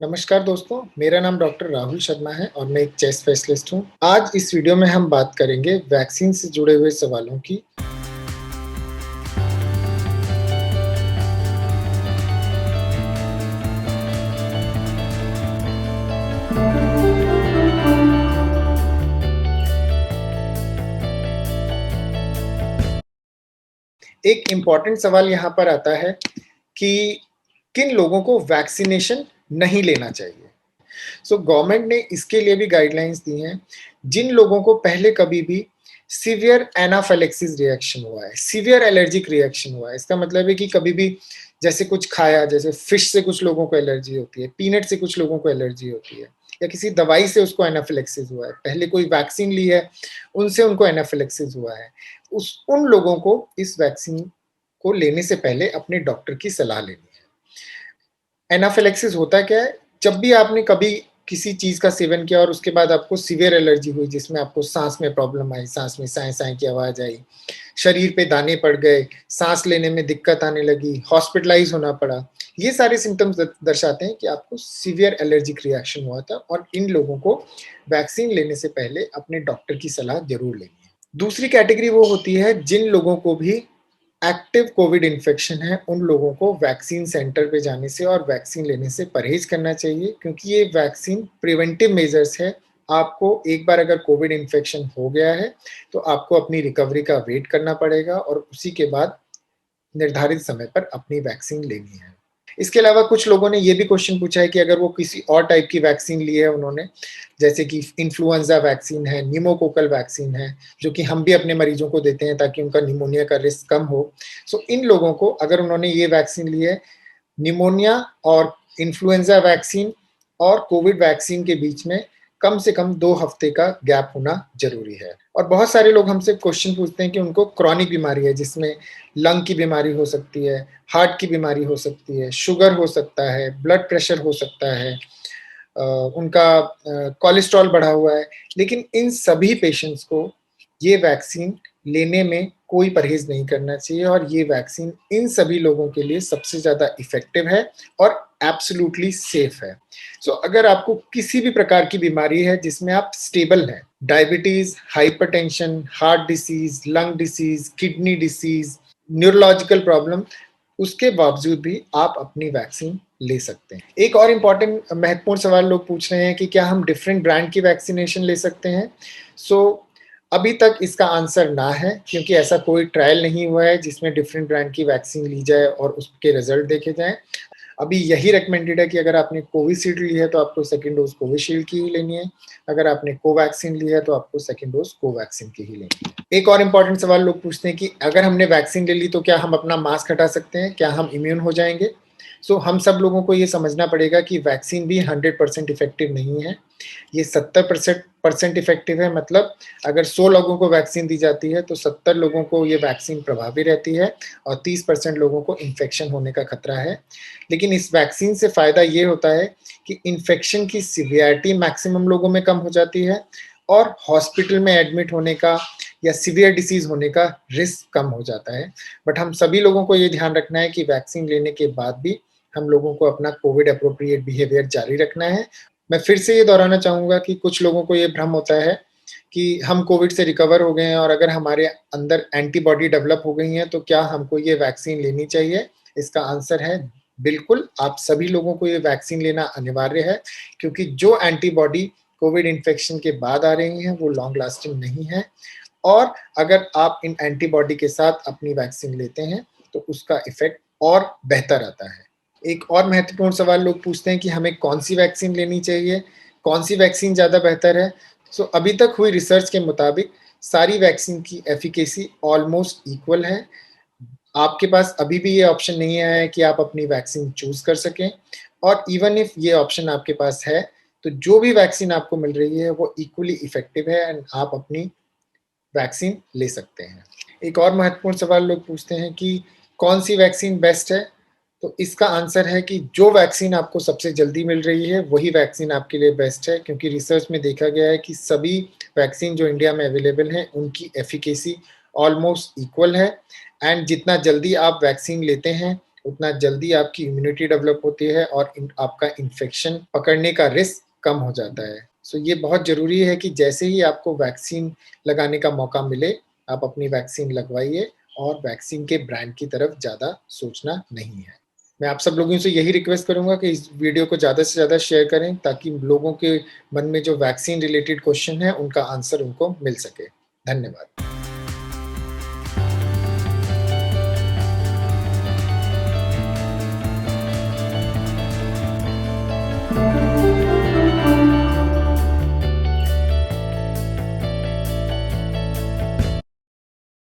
नमस्कार दोस्तों, मेरा नाम डॉक्टर राहुल शर्मा है और मैं एक चेस्ट स्पेशलिस्ट हूँ। आज इस वीडियो में हम बात करेंगे वैक्सीन से जुड़े हुए सवालों की। एक इम्पॉर्टेंट सवाल यहाँ पर आता है कि किन लोगों को वैक्सीनेशन नहीं लेना चाहिए। गवर्नमेंट ने इसके लिए भी गाइडलाइंस दी हैं। जिन लोगों को पहले कभी भी सीवियर एनाफिलैक्सिस रिएक्शन हुआ है, सीवियर एलर्जिक रिएक्शन हुआ है, इसका मतलब है कि कभी भी जैसे कुछ खाया, जैसे फिश से कुछ लोगों को एलर्जी होती है, पीनट से कुछ लोगों को एलर्जी होती है, या किसी दवाई से उसको एनाफिलैक्सिस हुआ है, पहले कोई वैक्सीन ली है, उनसे उनको एनाफिलैक्सिस हुआ है, उन लोगों को इस वैक्सीन को लेने से पहले अपने डॉक्टर की सलाह लेनी है। एनाफिलैक्सिस होता क्या है? जब भी आपने कभी किसी चीज़ का सेवन किया और उसके बाद आपको सीवियर एलर्जी हुई, जिसमें आपको साँस में प्रॉब्लम आई, साँस में साँय-साँय की आवाज़ आई, शरीर पे दाने पड़ गए, साँस लेने में दिक्कत आने लगी, हॉस्पिटलाइज़ होना पड़ा। ये सारे सिम्पटम्स दर्शाते हैं कि आपको सीवियर एलर्जिक रिएक्शन हुआ था और इन लोगों को वैक्सीन लेने से पहले अपने डॉक्टर की सलाह ज़रूर लेनी है। दूसरी कैटेगरी वो होती है जिन लोगों को भी एक्टिव कोविड इन्फेक्शन है, उन लोगों को वैक्सीन सेंटर पे जाने से और वैक्सीन लेने से परहेज करना चाहिए, क्योंकि ये वैक्सीन प्रिवेंटिव मेजर्स है। आपको एक बार अगर कोविड इन्फेक्शन हो गया है, तो आपको अपनी रिकवरी का वेट करना पड़ेगा और उसी के बाद निर्धारित समय पर अपनी वैक्सीन लेनी है। इसके अलावा कुछ लोगों ने ये भी क्वेश्चन पूछा है कि अगर वो किसी और टाइप की वैक्सीन ली है उन्होंने, जैसे कि इन्फ्लुएंजा वैक्सीन है, न्यूमोकोकल वैक्सीन है, जो कि हम भी अपने मरीजों को देते हैं ताकि उनका निमोनिया का रिस्क कम हो। इन लोगों को अगर उन्होंने ये वैक्सीन ली है, निमोनिया और इन्फ्लुएंजा वैक्सीन और कोविड वैक्सीन के बीच में कम से कम 2 हफ्ते का गैप होना ज़रूरी है। और बहुत सारे लोग हमसे क्वेश्चन पूछते हैं कि उनको क्रॉनिक बीमारी है, जिसमें लंग की बीमारी हो सकती है, हार्ट की बीमारी हो सकती है, शुगर हो सकता है, ब्लड प्रेशर हो सकता है, उनका कोलेस्ट्रॉल बढ़ा हुआ है। लेकिन इन सभी पेशेंट्स को ये वैक्सीन लेने में कोई परहेज़ नहीं करना चाहिए और ये वैक्सीन इन सभी लोगों के लिए सबसे ज़्यादा इफ़ेक्टिव है और एब्सोल्यूटली सेफ है। अगर आपको किसी भी प्रकार की बीमारी है जिसमें आप स्टेबल हैं, diabetes, hypertension, heart disease, lung disease, kidney disease, neurological problem, उसके बावजूद भी आप अपनी वैक्सीन ले सकते हैं। एक और इम्पॉर्टेंट महत्वपूर्ण सवाल लोग पूछ रहे हैं कि क्या हम डिफरेंट ब्रांड की वैक्सीनेशन ले सकते हैं? सो अभी तक इसका आंसर ना है, क्योंकि ऐसा कोई ट्रायल नहीं हुआ है जिसमें डिफरेंट ब्रांड की वैक्सीन ली जाए और उसके रिजल्ट देखे जाएँ। अभी यही रिकमेंडेड है कि अगर आपने कोविशील्ड ली है तो आपको सेकंड डोज़ कोविशील्ड की ही लेनी है। अगर आपने कोवैक्सीन ली है तो आपको सेकंड डोज़ कोवैक्सीन की ही लेनी है। एक और इम्पॉर्टेंट सवाल लोग पूछते हैं कि अगर हमने वैक्सीन ले ली तो क्या हम अपना मास्क हटा सकते हैं? क्या हम इम्यून हो जाएँगे? हम सब लोगों को ये समझना पड़ेगा कि वैक्सीन भी 100% इफ़ेक्टिव नहीं है। ये 70% इफ़ेक्टिव है, मतलब अगर 100 लोगों को वैक्सीन दी जाती है तो 70 लोगों को ये वैक्सीन प्रभावी रहती है और 30% लोगों को इन्फेक्शन होने का खतरा है। लेकिन इस वैक्सीन से फ़ायदा ये होता है कि इन्फेक्शन की सीवियरिटी मैक्सिमम लोगों में कम हो जाती है और हॉस्पिटल में एडमिट होने का या सीवियर डिसीज़ होने का रिस्क कम हो जाता है। बट हम सभी लोगों को ये ध्यान रखना है कि वैक्सीन लेने के बाद भी हम लोगों को अपना कोविड एप्रोप्रिएट बिहेवियर जारी रखना है। मैं फिर से ये दोहराना चाहूँगा कि कुछ लोगों को ये भ्रम होता है कि हम कोविड से रिकवर हो गए हैं और अगर हमारे अंदर एंटीबॉडी डेवलप हो गई हैं, तो क्या हमको ये वैक्सीन लेनी चाहिए? इसका आंसर है बिल्कुल, आप सभी लोगों को ये वैक्सीन लेना अनिवार्य है, क्योंकि जो एंटीबॉडी कोविड इन्फेक्शन के बाद आ रही हैं, वो लॉन्ग लास्टिंग नहीं है और अगर आप इन एंटीबॉडी के साथ अपनी वैक्सीन लेते हैं, तो उसका इफ़ेक्ट और बेहतर आता है। एक और महत्वपूर्ण सवाल लोग पूछते हैं कि हमें कौन-सी वैक्सीन लेनी चाहिए? कौन-सी वैक्सीन ज़्यादा बेहतर है? अभी तक हुई रिसर्च के मुताबिक सारी वैक्सीन की एफ़िकेसी ऑलमोस्ट इक्वल है। आपके पास अभी भी ये ऑप्शन नहीं आया है कि आप अपनी वैक्सीन चूज़ कर सकें और इवन इफ ये ऑप्शन आपके पास है, तो जो भी वैक्सीन आपको मिल रही है, वो इक्वली इफ़ेक्टिव है एंड आप अपनी वैक्सीन ले सकते हैं। एक और महत्वपूर्ण सवाल लोग पूछते हैं कि कौन-सी वैक्सीन बेस्ट है? तो इसका आंसर है कि जो वैक्सीन आपको सबसे जल्दी मिल रही है, वही वैक्सीन आपके लिए बेस्ट है, क्योंकि रिसर्च में देखा गया है कि सभी वैक्सीन जो इंडिया में अवेलेबल हैं, उनकी एफ़िकेसी ऑलमोस्ट इक्वल है एंड जितना जल्दी आप वैक्सीन लेते हैं, उतना जल्दी आपकी इम्यूनिटी डेवलप होती है और आपका इन्फेक्शन पकड़ने का रिस्क कम हो जाता है। सो ये बहुत ज़रूरी है कि जैसे ही आपको वैक्सीन लगाने का मौका मिले, आप अपनी वैक्सीन लगवाइए और वैक्सीन के ब्रांड की तरफ ज़्यादा सोचना नहीं है। मैं आप सब लोगों से यही रिक्वेस्ट करूँगा कि इस वीडियो को ज़्यादा से ज़्यादा शेयर करें ताकि लोगों के मन में जो वैक्सीन रिलेटेड क्वेश्चन है, उनका आंसर उनको मिल सके। धन्यवाद।